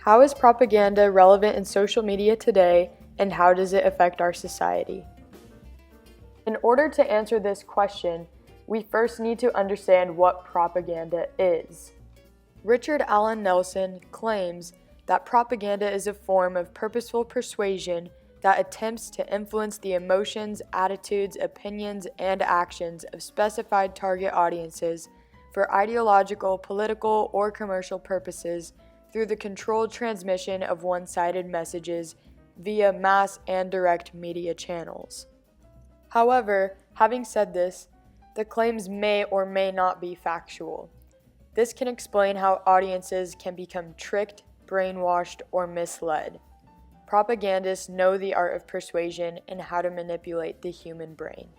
How is propaganda relevant in social media today, and how does it affect our society? In order to answer this question, we first need to understand what propaganda is. Richard Allen Nelson claims that propaganda is a form of purposeful persuasion that attempts to influence the emotions, attitudes, opinions, and actions of specified target audiences for ideological, political, or commercial purposes through the controlled transmission of one-sided messages via mass and direct media channels. However, having said this, the claims may or may not be factual. This can explain how audiences can become tricked, brainwashed, or misled. Propagandists know the art of persuasion and how to manipulate the human brain.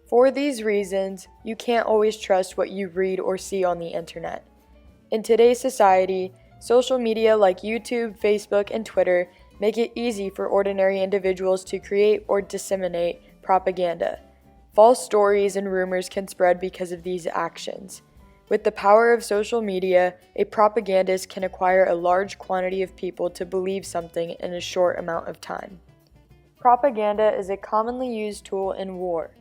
For these reasons, you can't always trust what you read or see on the internet. In today's society, social media like YouTube, Facebook, and Twitter make it easy for ordinary individuals to create or disseminate propaganda. False stories and rumors can spread because of these actions. With the power of social media, a propagandist can acquire a large quantity of people to believe something in a short amount of time. Propaganda is a commonly used tool in war.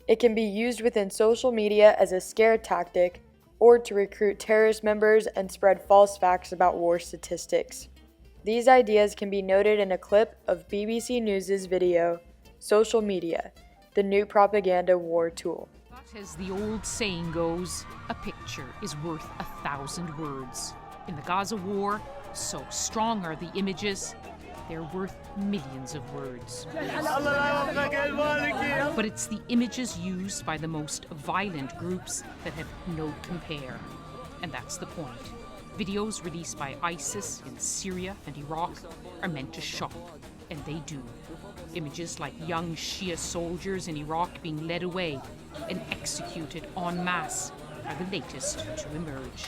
It can be used within social media as a scare tactic or to recruit terrorist members and spread false facts about war statistics. These ideas can be noted in a clip of BBC News' video, Social Media, the new propaganda war tool. But as the old saying goes, a picture is worth 1,000 words. In the Gaza war, so strong are the images, they're worth millions of words. But it's the images used by the most violent groups that have no compare. And that's the point. Videos released by ISIS in Syria and Iraq are meant to shock, and they do. Images like young Shia soldiers in Iraq being led away and executed en masse are the latest to emerge.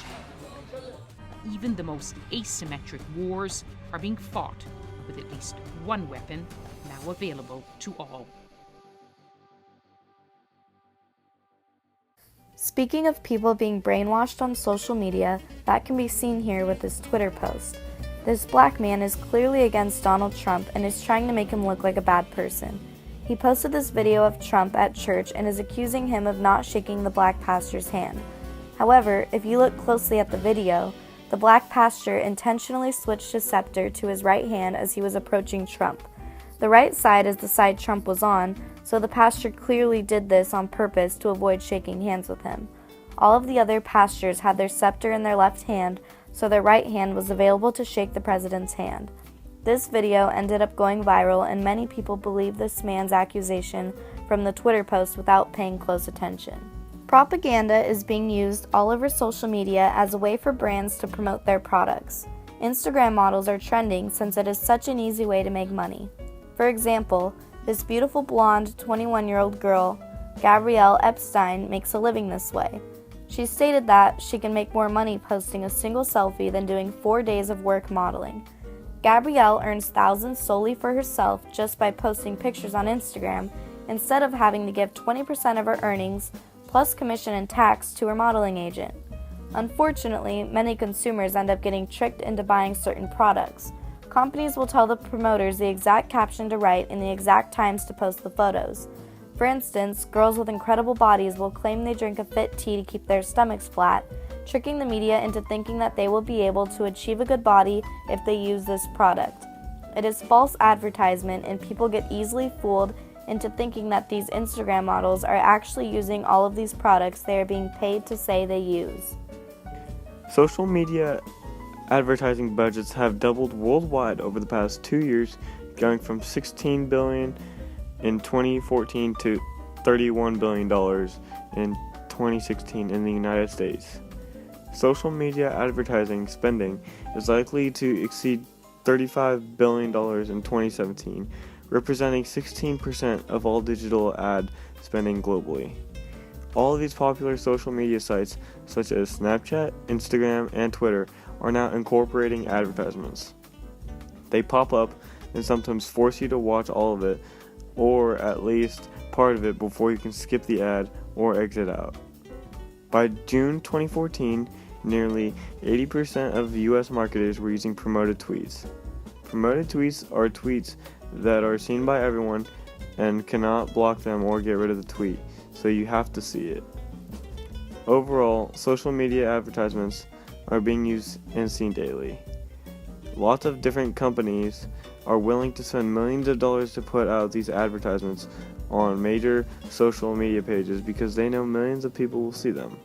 Even the most asymmetric wars are being fought with at least one weapon now available to all. Speaking of people being brainwashed on social media, that can be seen here with this Twitter post. This black man is clearly against Donald Trump and is trying to make him look like a bad person. He posted this video of Trump at church and is accusing him of not shaking the black pastor's hand. However, if you look closely at the video, the black pastor intentionally switched his scepter to his right hand as he was approaching Trump. The right side is the side Trump was on, so the pastor clearly did this on purpose to avoid shaking hands with him. All of the other pastors had their scepter in their left hand, so their right hand was available to shake the president's hand. This video ended up going viral, and many people believe this man's accusation from the Twitter post without paying close attention. Propaganda is being used all over social media as a way for brands to promote their products. Instagram models are trending since it is such an easy way to make money. For example, this beautiful blonde 21-year-old girl, Gabrielle Epstein, makes a living this way. She stated that she can make more money posting a single selfie than doing 4 days of work modeling. Gabrielle earns thousands solely for herself just by posting pictures on Instagram, instead of having to give 20% of her earnings, plus commission and tax, to her modeling agent. Unfortunately, many consumers end up getting tricked into buying certain products. Companies will tell the promoters the exact caption to write and the exact times to post the photos. For instance, girls with incredible bodies will claim they drink a fit tea to keep their stomachs flat, tricking the media into thinking that they will be able to achieve a good body if they use this product. It is false advertisement, and people get easily fooled into thinking that these Instagram models are actually using all of these products they are being paid to say they use. Social media advertising budgets have doubled worldwide over the past 2 years, going from $16 billion in 2014 to $31 billion in 2016 in the United States. Social media advertising spending is likely to exceed $35 billion in 2017, representing 16% of all digital ad spending globally. All of these popular social media sites, such as Snapchat, Instagram, and Twitter, are now incorporating advertisements. They pop up and sometimes force you to watch all of it, or at least part of it, before you can skip the ad or exit out. By June 2014, nearly 80% of US marketers were using promoted tweets. Promoted tweets are tweets that are seen by everyone and cannot block them or get rid of the tweet, so you have to see it. Overall, social media advertisements are being used and seen daily. Lots of different companies are willing to spend millions of dollars to put out these advertisements on major social media pages because they know millions of people will see them.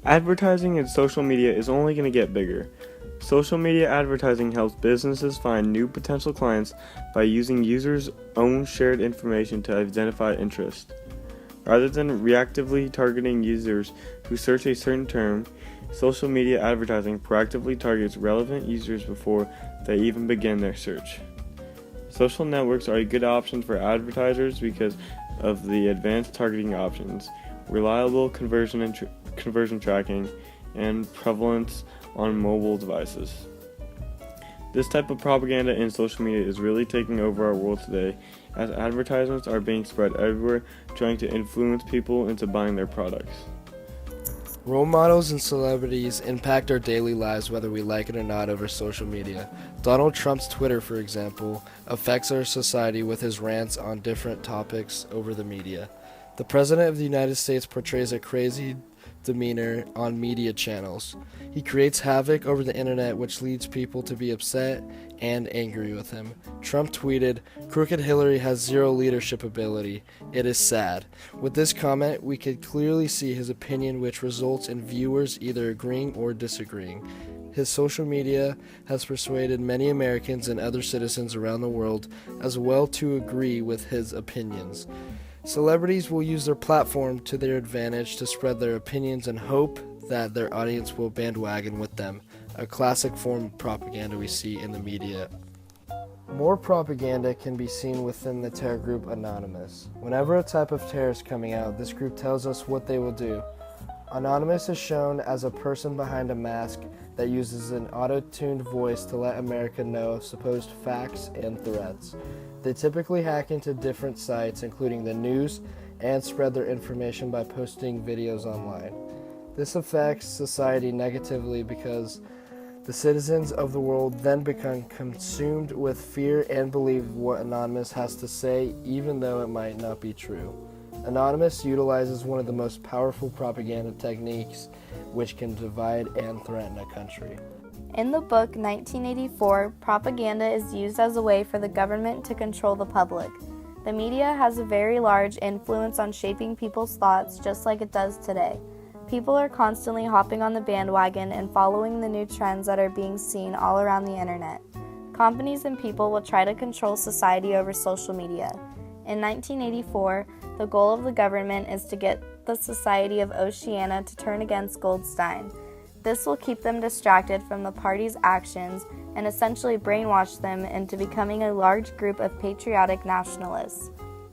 Advertising in social media is only going to get bigger. Social media advertising helps businesses find new potential clients by using users' own shared information to identify interest. Rather than reactively targeting users who search a certain term, social media advertising proactively targets relevant users before they even begin their search. Social networks are a good option for advertisers because of the advanced targeting options, reliable conversion tracking, and prevalence on mobile devices. This type of propaganda in social media is really taking over our world today, as advertisements are being spread everywhere, trying to influence people into buying their products. Role models and celebrities impact our daily lives whether we like it or not over social media. Donald Trump's Twitter, for example, affects our society with his rants on different topics over the media. The President of the United States portrays a crazy demeanor on media channels. He creates havoc over the internet, which leads people to be upset and angry with him. Trump tweeted, "Crooked Hillary has zero leadership ability. It is sad." With this comment, we could clearly see his opinion, which results in viewers either agreeing or disagreeing. His social media has persuaded many Americans and other citizens around the world as well to agree with his opinions. Celebrities will use their platform to their advantage to spread their opinions and hope that their audience will bandwagon with them, a classic form of propaganda we see in the media. More propaganda can be seen within the terror group Anonymous. Whenever a type of terror is coming out, this group tells us what they will do. Anonymous is shown as a person behind a mask that uses an auto-tuned voice to let America know of supposed facts and threats. They typically hack into different sites, including the news, and spread their information by posting videos online. This affects society negatively because the citizens of the world then become consumed with fear and believe what Anonymous has to say, even though it might not be true. Anonymous utilizes one of the most powerful propaganda techniques which can divide and threaten a country. In the book 1984, propaganda is used as a way for the government to control the public. The media has a very large influence on shaping people's thoughts just like it does today. People are constantly hopping on the bandwagon and following the new trends that are being seen all around the internet. Companies and people will try to control society over social media. In 1984, the goal of the government is to get the Society of Oceania to turn against Goldstein. This will keep them distracted from the party's actions and essentially brainwash them into becoming a large group of patriotic nationalists.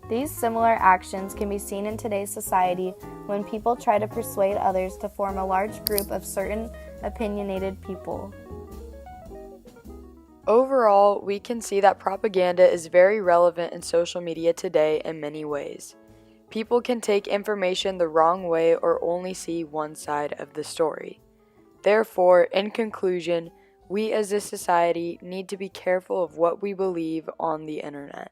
These similar actions can be seen in today's society when people try to persuade others to form a large group of certain opinionated people. Overall, we can see that propaganda is very relevant in social media today in many ways. People can take information the wrong way or only see one side of the story. Therefore, in conclusion, we as a society need to be careful of what we believe on the internet.